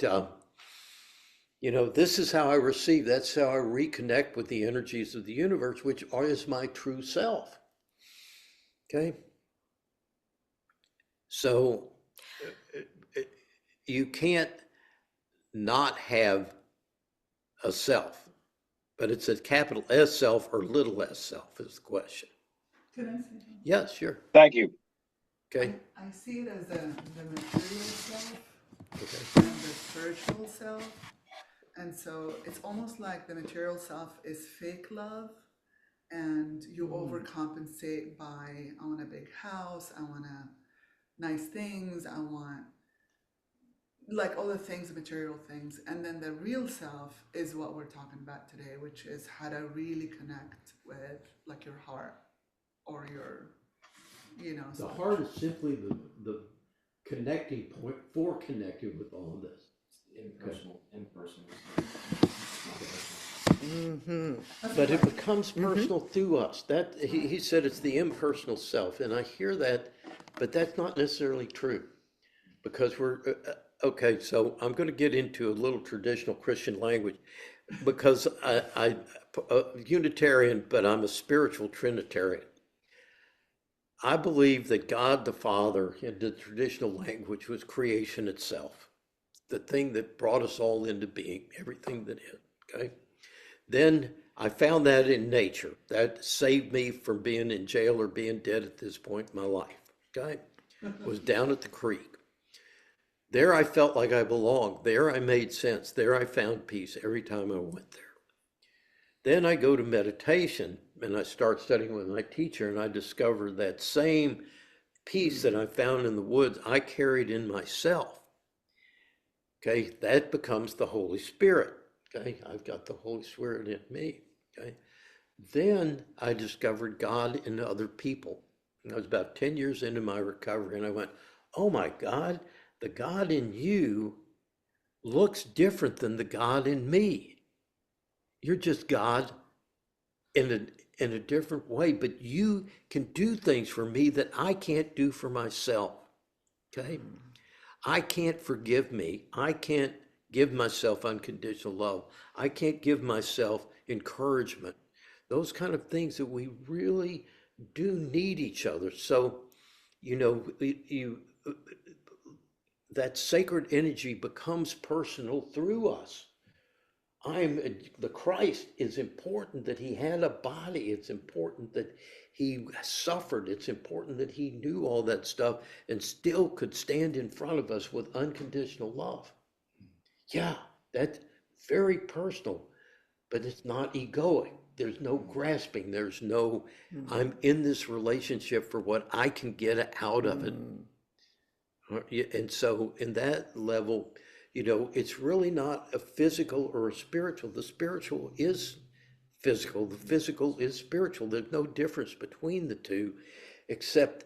this is how I receive. That's how I reconnect with the energies of the universe, which is my true self. Okay. So you can't not have a self, but it's a capital S self or little s self is the question. Can I say something? Yes, sure. Thank you. Okay. I see it as the material self Okay. and the spiritual self. And so it's almost like the material self is fake love, and you overcompensate by, I want a big house, I want nice things, I want like all the things, the material things. And then the real self is what we're talking about today, which is how to really connect with like your heart or your, The so- heart is simply the connecting point for connecting with all of this. Impersonal. But it becomes personal through us. That he said it's the impersonal self, and I hear that, but that's not necessarily true, because we're okay. So I'm going to get into a little traditional Christian language. because I Unitarian, but I'm a spiritual Trinitarian. I believe that God the Father, in the traditional language, was creation itself, the thing that brought us all into being, everything that is. Okay. Then I found that in nature. That saved me from being in jail or being dead at this point in my life. Okay. Was down at the creek. There I felt like I belonged. There I made sense. There I found peace every time I went there. Then I go to meditation and I start studying with my teacher, and I discover that same peace that I found in the woods, I carried in myself. Okay, that becomes the Holy Spirit. Okay, I've got the Holy Spirit in me. Okay, then I discovered God in other people. And I was about 10 years into my recovery, and I went, oh my God, the God in you looks different than the God in me. You're just God in a different way, but you can do things for me that I can't do for myself. Okay? I can't forgive me. I can't give myself unconditional love. I can't give myself encouragement. Those kind of things that we really do need each other. So, that sacred energy becomes personal through us. The Christ is important that he had a body. It's important that he suffered. It's important that he knew all that stuff and still could stand in front of us with unconditional love. Yeah, that's very personal, but it's not egoic. There's no grasping. There's no, I'm in this relationship for what I can get out of it. And so in that level, it's really not a physical or a spiritual. The spiritual is physical. The physical is spiritual. There's no difference between the two except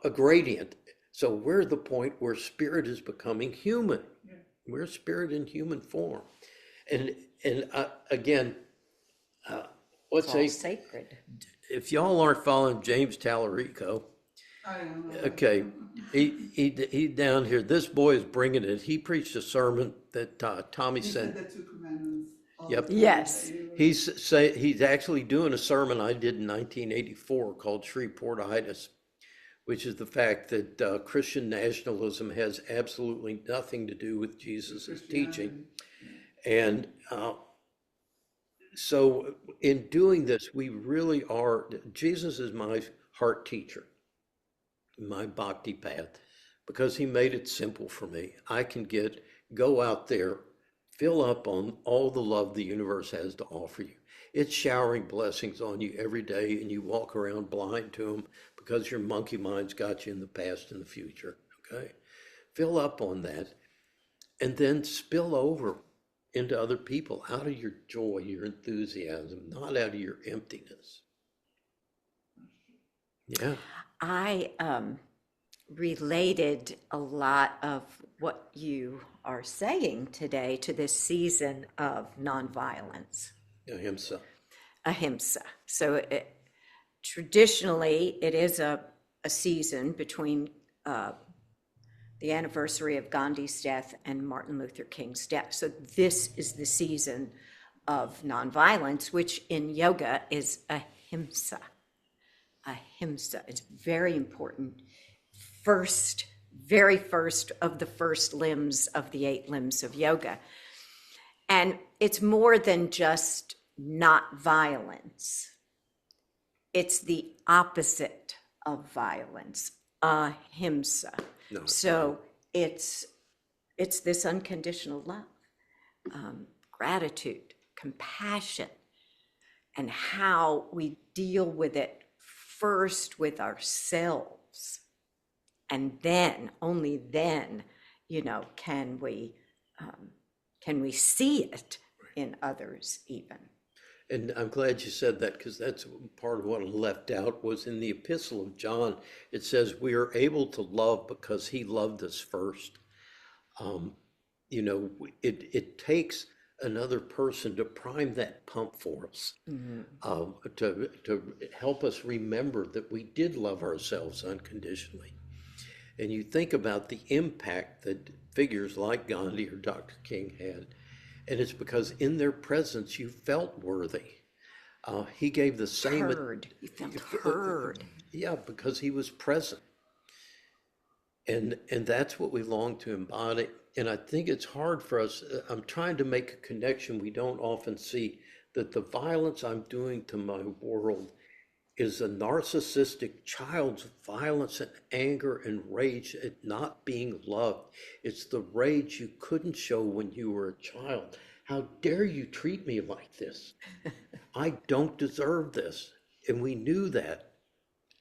a gradient. So we're the point where spirit is becoming human. Yeah. We're spirit in human form. And again, let's It's all say, sacred. if y'all aren't following James Tallarico, I don't know. okay, he down here. This boy is bringing it. He preached a sermon that Tommy He sent. said the two commandments. all Yep. the time Yes. that you- He's actually doing a sermon I did in 1984 called Shreveportitis, which is the fact that Christian nationalism has absolutely nothing to do with Jesus' teaching. And so in doing this, we really are, Jesus is my heart teacher, my bhakti path, because he made it simple for me. I can go out there, fill up on all the love the universe has to offer you. It's showering blessings on you every day, and you walk around blind to them because your monkey mind's got you in the past and the future. Okay, fill up on that, and then spill over into other people out of your joy, your enthusiasm, not out of your emptiness. Yeah. I related a lot of what you are saying today to this season of nonviolence, Ahimsa. ahimsa. So traditionally, it is a season between the anniversary of Gandhi's death and Martin Luther King's death. So this is the season of nonviolence, which in yoga is ahimsa. Ahimsa. It's very important. Very first of the first limbs of the 8 limbs of yoga. And it's more than just not violence. It's the opposite of violence, ahimsa. No. So it's this unconditional love, gratitude, compassion, and how we deal with it first with ourselves, and then, only then, can we see it in others even. And I'm glad you said that, because that's part of what I left out was in the Epistle of John. It says we are able to love because he loved us first. It takes another person to prime that pump for us, to help us remember that we did love ourselves unconditionally. And you think about the impact that figures like Gandhi or Dr. King had. And it's because in their presence you felt worthy. He gave the same. Heard. You felt heard. Yeah, because he was present. And that's what we long to embody. And I think it's hard for us. I'm trying to make a connection we don't often see, that the violence I'm doing to my world is a narcissistic child's violence and anger and rage at not being loved. It's the rage you couldn't show when you were a child. How dare you treat me like this? I don't deserve this. And we knew that.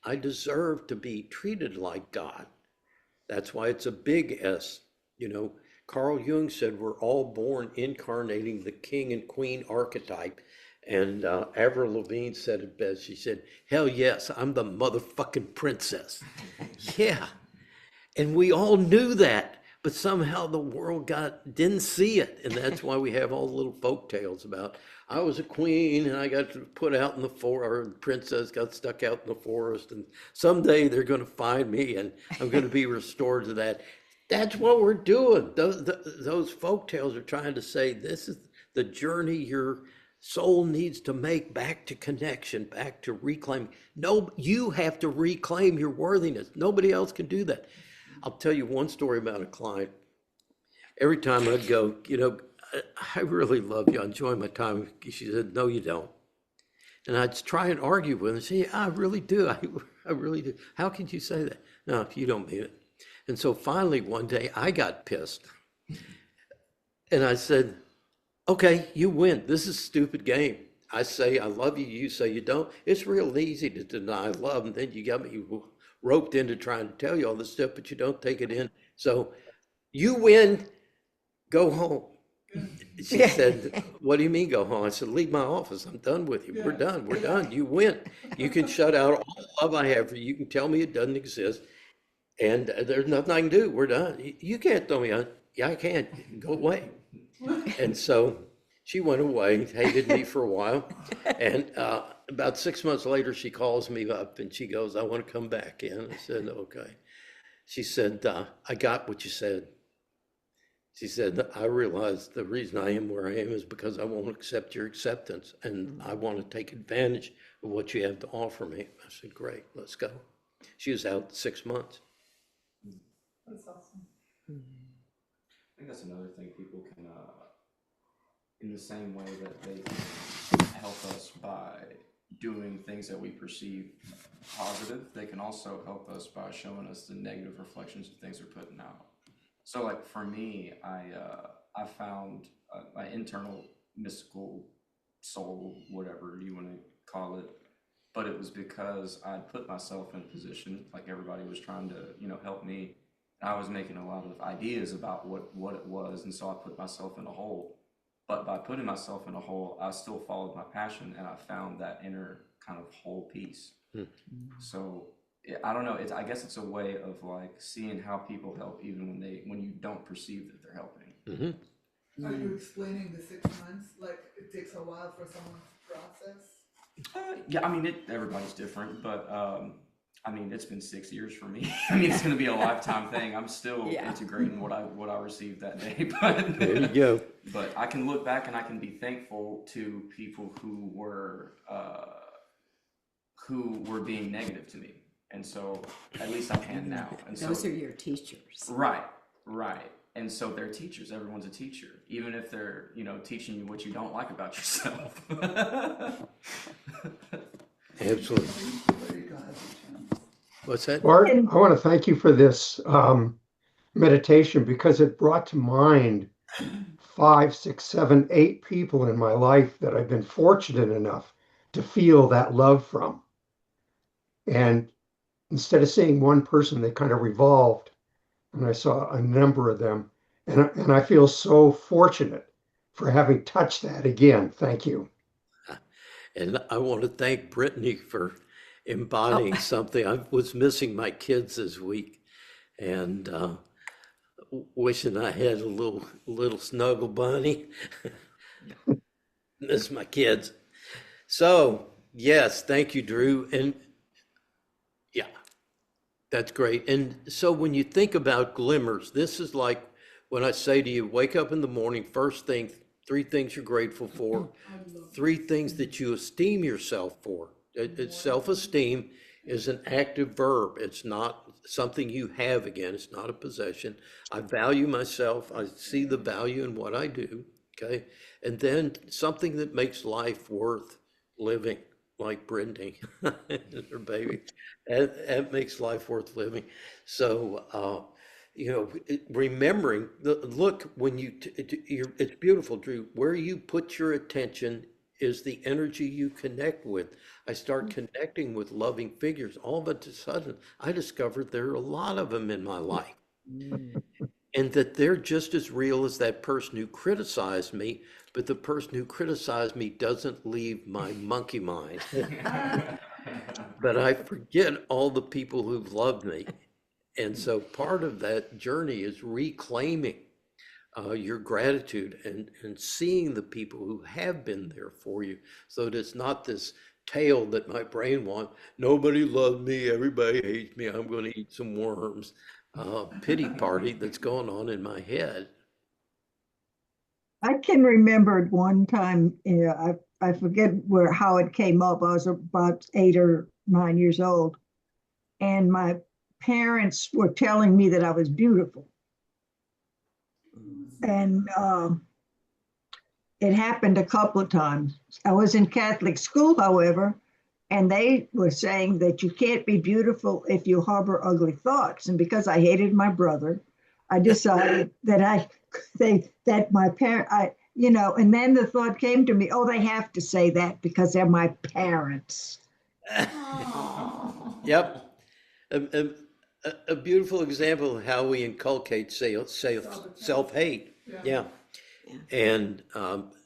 I deserve to be treated like God. That's why it's a big S. You know, Carl Jung said we're all born incarnating the king and queen archetype. And Avril Lavigne said it best. She said, hell yes, I'm the motherfucking princess. Yeah. And we all knew that. But somehow the world didn't see it. And that's why we have all the little folk tales about, I was a queen and I got put out in the forest, or the princess got stuck out in the forest. And someday they're going to find me and I'm going to be restored to that. That's what we're doing. Those folk tales are trying to say, this is the journey your soul needs to make back to connection, back to reclaim. No, you have to reclaim your worthiness. Nobody else can do that. I'll tell you one story about a client. Every time I'd go, you know, I really love you. I enjoy my time. She said, no, you don't. And I'd try and argue with her and say, yeah, I really do. I really do. How can you say that? No, you don't mean it. And so finally one day I got pissed. And I said, okay, you win. This is a stupid game. I say I love you, you say you don't. It's real easy to deny love. And then you got me roped into trying to tell you all this stuff, but you don't take it in. So you win, go home. She said, what do you mean go home? I said, leave my office. I'm done with you. We're done. We're done. You win. You can shut out all the love I have for you. You can tell me it doesn't exist. And there's nothing I can do. We're done. You can't throw me out. Yeah, I can. Go away. And so she went away, hated me for a while. And about 6 months later, she calls me up and she goes, I want to come back in. I said, okay. She said, I got what you said. She said, I realized the reason I am where I am is because I won't accept your acceptance. And I want to take advantage of what you have to offer me. I said, great, let's go. She was out 6 months. That's awesome. I think that's another thing people can, in the same way that they can help us by doing things that we perceive positive, they can also help us by showing us the negative reflections of things we're putting out. So like for me, I found my internal mystical soul, whatever you want to call it, but it was because I put myself in a position, like everybody was trying to, you know, help me. I was making a lot of ideas about what it was, and so I put myself in a hole. But by putting myself in a hole, I still followed my passion, and I found that inner kind of whole peace. So I don't know. I guess it's a way of like seeing how people help, even when you don't perceive that they're helping. Are you explaining the 6 months? Like it takes a while for someone to process? Yeah, I mean, everybody's different, but I mean, it's been 6 years for me. I mean, it's going to be a lifetime thing. I'm still integrating what I received that day, but There you go. But I can look back and I can be thankful to people who were being negative to me, and so at least I can now. And Those so, are your teachers. right. And so they're teachers. Everyone's a teacher, even if they're, you know, teaching you what you don't like about yourself. Absolutely. There you go. Have a chance. What's that? Bart, I want to thank you for this meditation because it brought to mind 5, 6, 7, 8 people in my life that I've been fortunate enough to feel that love from. And instead of seeing one person, they kind of revolved, and I saw a number of them. And I feel so fortunate for having touched that again. Thank you. And I want to thank Brittany for embodying something. I was missing my kids this week and wishing I had a little snuggle bunny. Miss my kids. So, yes, thank you, Drew. And yeah, that's great. And so when you think about glimmers, this is like when I say to you, wake up in the morning, first thing, 3 things you're grateful for, 3 things that you esteem yourself for. Self-esteem is an active verb. It's not something you have again. It's not a possession. I value myself. I see the value in what I do. Okay. And then something that makes life worth living, like Brittany and her baby. That makes life worth living. So, remembering look, when it's beautiful, Drew, where you put your attention is the energy you connect with. I start connecting with loving figures. All of a sudden, I discovered there are a lot of them in my life, and that they're just as real as that person who criticized me, but the person who criticized me doesn't leave my monkey mind. But I forget all the people who've loved me. And so part of that journey is reclaiming your gratitude and seeing the people who have been there for you, so that it's not this tale that my brain wants. Nobody loved me, everybody hates me, I'm going to eat some worms. Pity party that's going on in my head. I can remember at one time, I forget how it came up. I was about 8 or 9 years old, and my parents were telling me that I was beautiful. And it happened a couple of times. I was in Catholic school, however, and they were saying that you can't be beautiful if you harbor ugly thoughts. And because I hated my brother, I decided that my parent, and then the thought came to me, oh, they have to say that because they're my parents. Yep. A beautiful example of how we inculcate self-hate. Yeah. And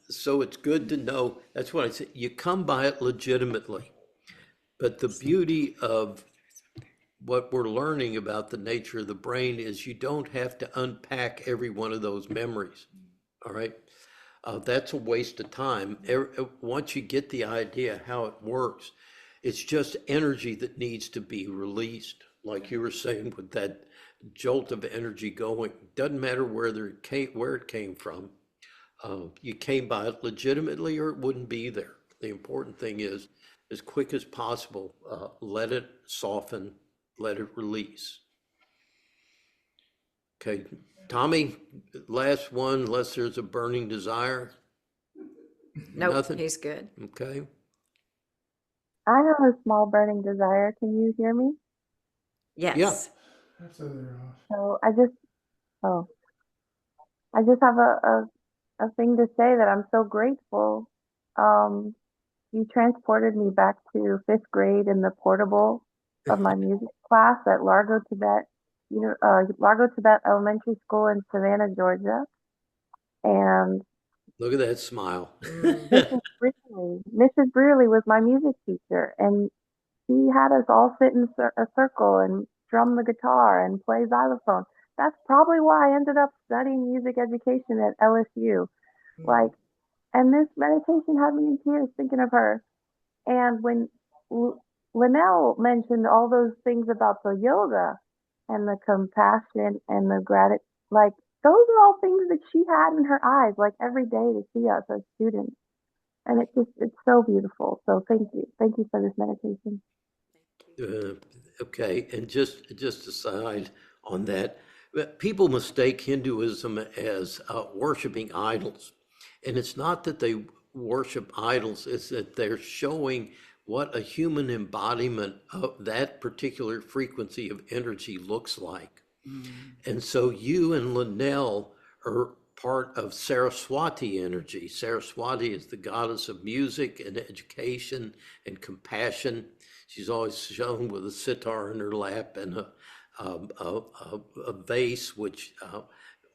so it's good to know, that's what I say, you come by it legitimately. But the beauty of what we're learning about the nature of the brain is you don't have to unpack every one of those memories. All right. That's a waste of time. Once you get the idea how it works, it's just energy that needs to be released. Like you were saying, with that jolt of energy going, doesn't matter where it came from. You came by it legitimately, or it wouldn't be there. The important thing is, as quick as possible, let it soften, let it release. Okay, Tommy, last one, unless there's a burning desire. Nope, Nothing? he's good. Okay. I have a small burning desire. Can you hear me? Yes. So I just have a thing to say that I'm so grateful. You transported me back to 5th grade in the portable of my music class at Largo Tibet Elementary School in Savannah, Georgia. And Look at that smile. Mrs. Brearley was my music teacher, and she had us all sit in a circle and drum the guitar and play xylophone. That's probably why I ended up studying music education at LSU. And this meditation had me in tears thinking of her. And when Linnell mentioned all those things about the yoga and the compassion and the gratitude, those are all things that she had in her eyes, every day to see us as students. And it's so beautiful. So thank you. Thank you for this meditation. Okay, and just aside on that, people mistake Hinduism as worshiping idols. And it's not that they worship idols, it's that they're showing what a human embodiment of that particular frequency of energy looks like. And so you and Linnell are part of Saraswati energy. Saraswati is the goddess of music and education and compassion. She's always shown with a sitar in her lap and a vase which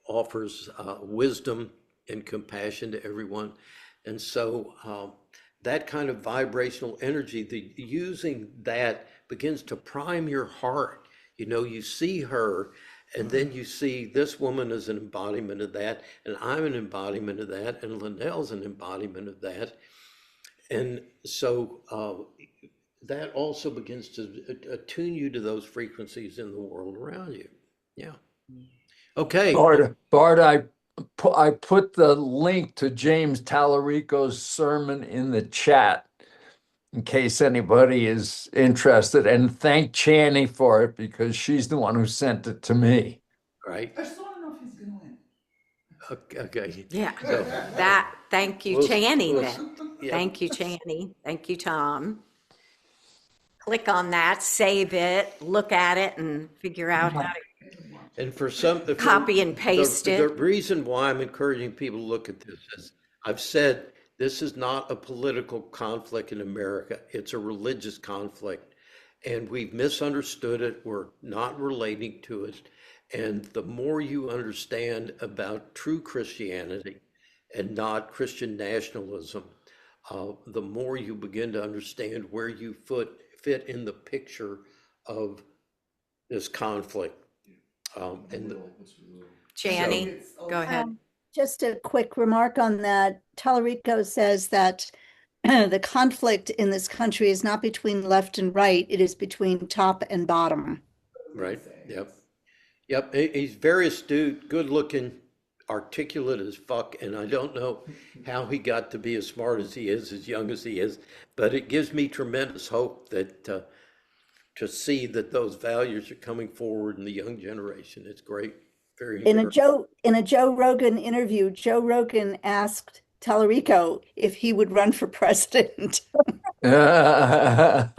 offers wisdom and compassion to everyone. And so that kind of vibrational energy, using that begins to prime your heart. You see her, and then you see this woman as an embodiment of that, and I'm an embodiment of that, and Linnell's an embodiment of that. And so that also begins to attune you to those frequencies in the world around you. Yeah. Okay. Bart, I put the link to James Tallarico's sermon in the chat in case anybody is interested. And thank Channy for it because she's the one who sent it to me. Right? I just want to know if he's going to win. Okay. Yeah, So, thank you, we'll- Channy, we'll- then. yeah. Thank you, Channy. Thank you, Tom. Click on that, save it, look at it, and figure out how to And for some, copy and paste the it. reason why I'm encouraging people to look at this is, I've said, this is not a political conflict in America. It's a religious conflict. And we've misunderstood it. We're not relating to it. And the more you understand about true Christianity and not Christian nationalism, the more you begin to understand where you fit in the picture of this conflict. Channy, go ahead. Just a quick remark on that. Tallarico says that the conflict in this country is not between left and right, it is between top and bottom. Right, yep. Yep, he's very astute, good looking, articulate as fuck, and I don't know how he got to be as smart as he is, as young as he is, but it gives me tremendous hope that to see that those values are coming forward in the young generation. It's great. Very In a Joe Rogan interview, Joe Rogan asked Tallarico if he would run for president. He's got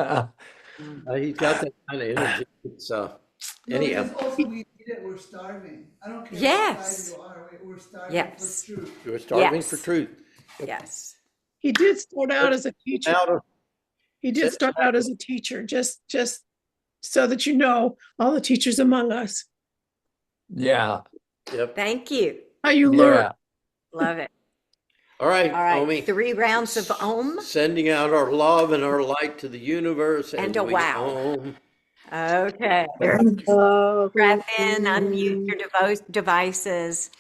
that kind of energy. It's anyhow. Because also we need it, we're starving. I don't care Yes. what side you are, we're starving Yes. for truth. We're starving Yes. for truth. Yes. He did start out as a teacher. He did Sit start out as a teacher, just so that you know, all the teachers among us, Yeah. Yep. Thank you. how you learn. Yeah. Love it. All right, All right, Omi. 3 rounds of Om. Sending out our love and our light to the universe. And a we wow. Om. Okay. Breath in, unmute your devices.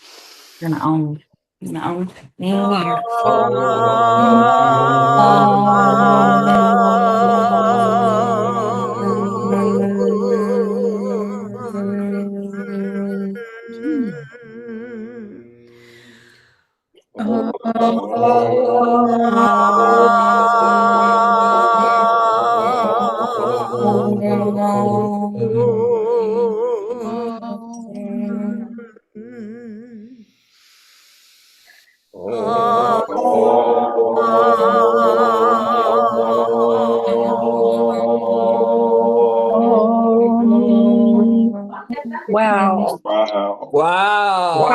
Wow. Wow. Wow. Wow.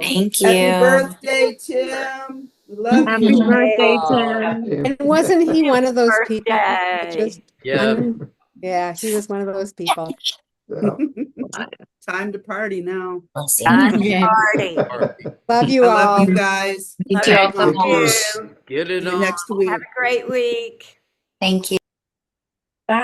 Thank Happy you. birthday, Tim. Love Happy you. birthday, Wow. Tim. And wasn't he one of those people that Birthday. just, Yeah. yeah, he was one of those people. Yeah. Time to party now. We'll see. Time to party. Love you I all. love you guys. Thank Okay, you all so thank much. you. Get it See you on. next week. Have a great week. Thank you.